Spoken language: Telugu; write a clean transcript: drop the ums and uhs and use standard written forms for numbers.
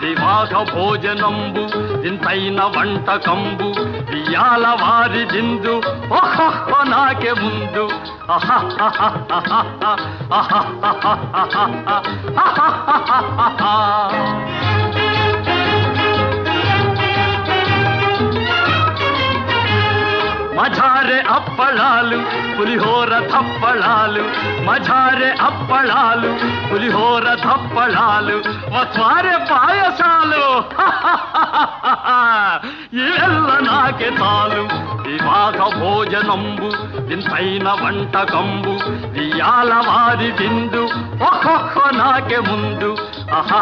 వివాహ భోజనంబు ఇంతైన వంటకంబు ఇయాల వారి దిందు ఓహో నాకే ముందు మజారే అప్పళాలు పులిహోర థప్పళాలు మజారే అప్పళాలు పులిహోర థప్పళాలు వస్వారే పాయసాలు ఇవెల్ల నాకే చాలు వివాహ భోజనంబు ఇంతైన వంటకంబు ఇయాల వారి విందు ఒక్కొక్క నాకే ముందు ఆహా